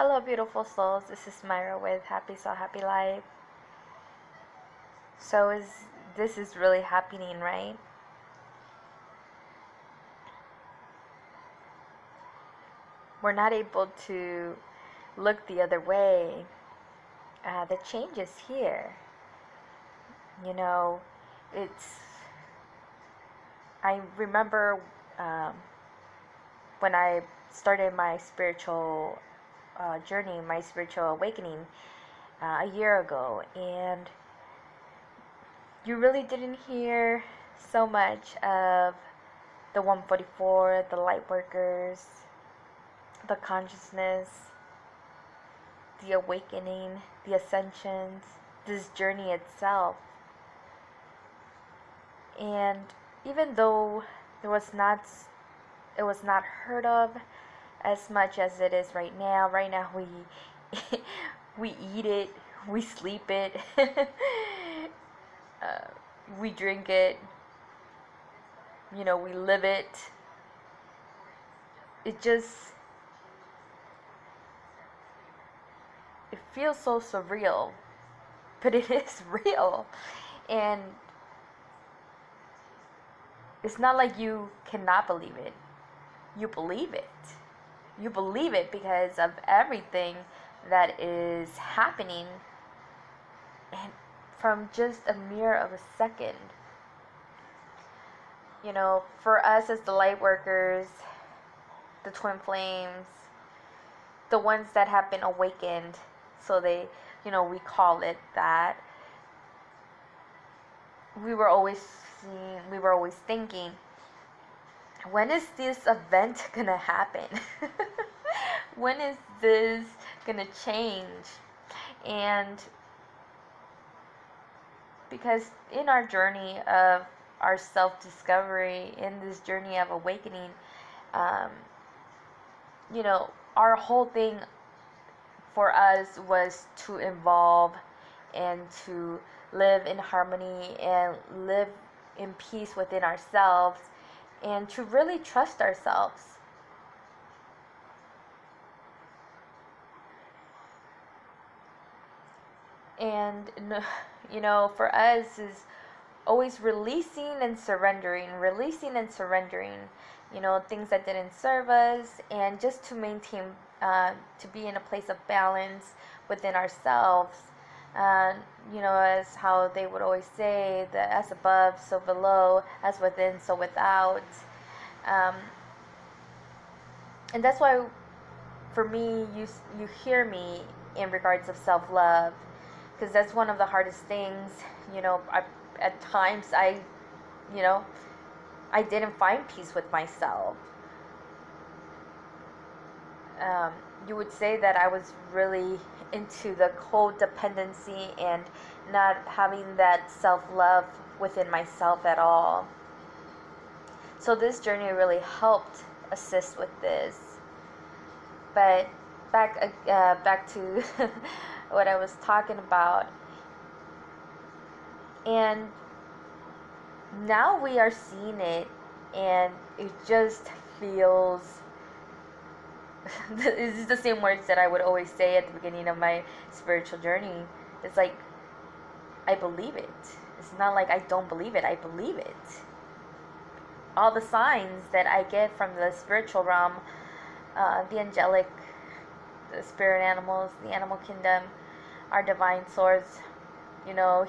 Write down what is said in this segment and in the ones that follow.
Hello, beautiful souls. This is Myra with Happy Soul, Happy Life. So, this is really happening, right? We're not able to look the other way. The change is here. You know, it's. I remember when I started my spiritual journey, my spiritual awakening a year ago, and you really didn't hear so much of the 144, the light workers, the consciousness, the awakening, the ascensions, this journey itself. And even though it was not heard of as much as it is right now. Right now we eat it, we sleep it, we drink it, we live it. It feels so surreal, but it is real. And it's not like you cannot believe it. You believe it. You believe it because of everything that is happening, and from just a mere of a second. For us as the light workers, the twin flames, the ones that have been awakened, so we call it that. We were always thinking, when is this event gonna happen? When is this gonna change? And because in our journey of our self-discovery, in this journey of awakening, our whole thing for us was to evolve and to live in harmony and live in peace within ourselves, and to really trust ourselves. And for us is always releasing and surrendering, things that didn't serve us, and just to maintain, to be in a place of balance within ourselves. As how they would always say, that as above, so below, as within, so without. And that's why, for me, you hear me in regards of self-love, because that's one of the hardest things. At times I didn't find peace with myself. You would say that I was really into the codependency and not having that self-love within myself at all. So this journey really helped assist with this. But back to what I was talking about. And now we are seeing it, and it just feels this is the same words that I would always say at the beginning of my spiritual journey. It's like, I believe it. It's not like I don't believe it. I believe it. All the signs that I get from the spiritual realm, the angelic, the spirit animals, the animal kingdom, our divine source,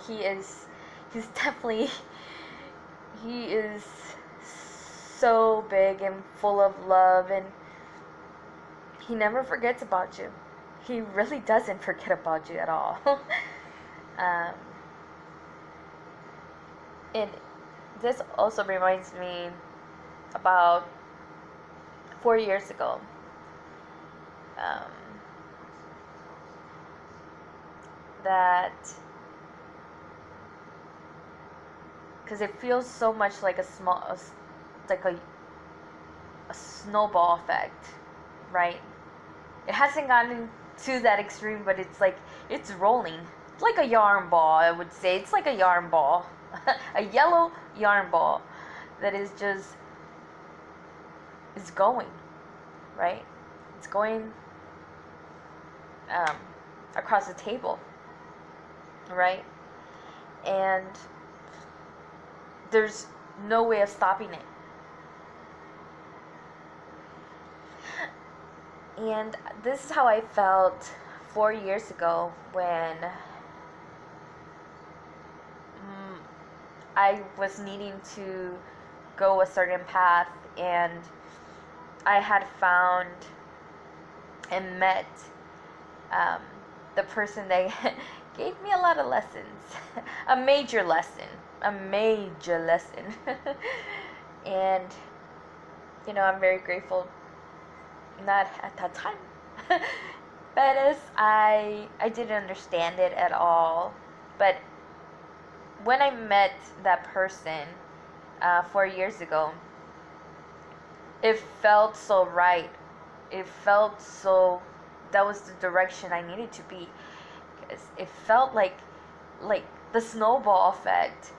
he's definitely, he is so big and full of love, and he never forgets about you. He really doesn't forget about you at all. And this also reminds me about 4 years ago. That, because it feels so much like a snowball effect, right? It hasn't gotten to that extreme, but it's like, it's rolling. It's like a yarn ball, I would say. It's like a yarn ball. A yellow yarn ball that is going, right? It's going um, across the table, right? And there's no way of stopping it. And this is how I felt 4 years ago when I was needing to go a certain path, and I had found and met um, the person that gave me a lot of lessons, a major lesson, and I'm very grateful. Not at that time, but as I didn't understand it at all. But when I met that person 4 years ago, it felt so right. It felt so, that was the direction I needed to be. Because it felt like the snowball effect.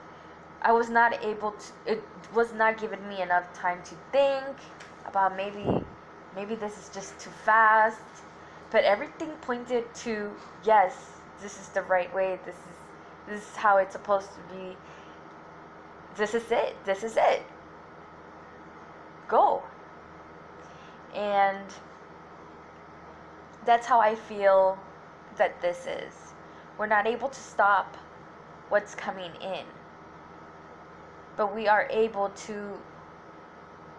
I was not able to, it was not giving me enough time to think about maybe this is just too fast. But everything pointed to, yes, this is the right way. This is how it's supposed to be. This is it. Go. And that's how I feel that this is. We're not able to stop what's coming in, but we are able to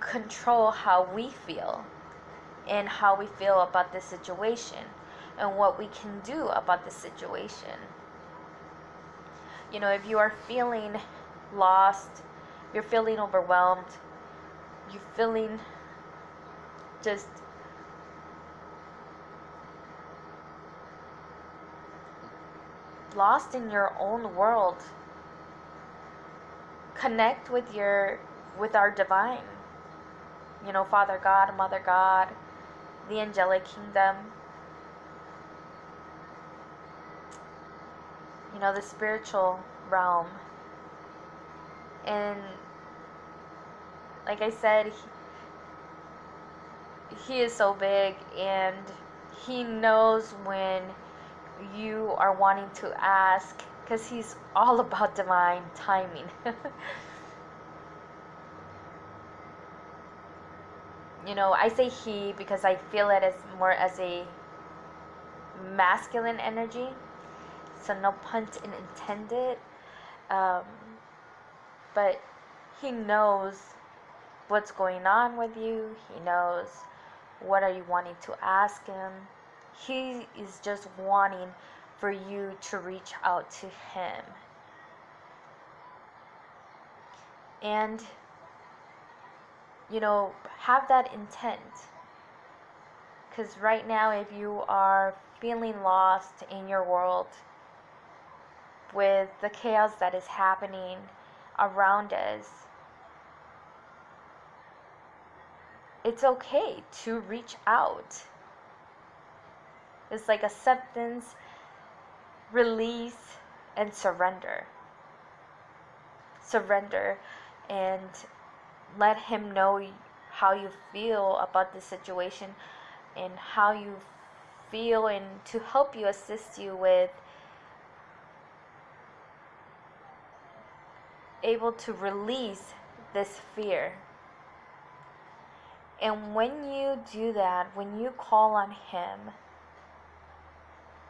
control how we feel and how we feel about this situation and what we can do about this situation. If you are feeling lost, you're feeling overwhelmed, you're feeling just lost in your own world, connect with our divine, Father God, Mother God, the angelic kingdom, the spiritual realm. And like I said, he is so big, and he knows when you are wanting to ask, because he's all about divine timing. I say he because I feel it as more as a masculine energy, so no pun intended. But he knows what's going on with you. He knows what are you wanting to ask him. He is just wanting for you to reach out to him. And have that intent. Because right now, if you are feeling lost in your world with the chaos that is happening around us, it's okay to reach out. It's like acceptance, release, and surrender. Surrender and let him know how you feel about the situation and how you feel, and to help you, assist you with able to release this fear. And when you do that, when you call on him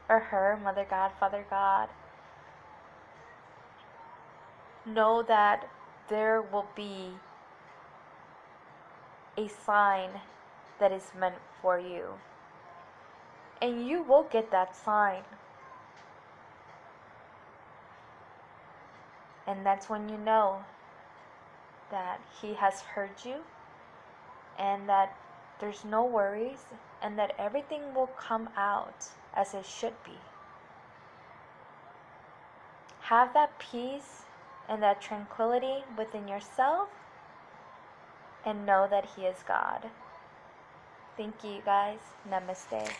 or her, Mother God, Father God, know that there will be a sign that is meant for you. And you will get that sign. And that's when you know that he has heard you, and that there's no worries, and that everything will come out as it should be. Have that peace and that tranquility within yourself, and know that he is God. Thank you, guys. Namaste.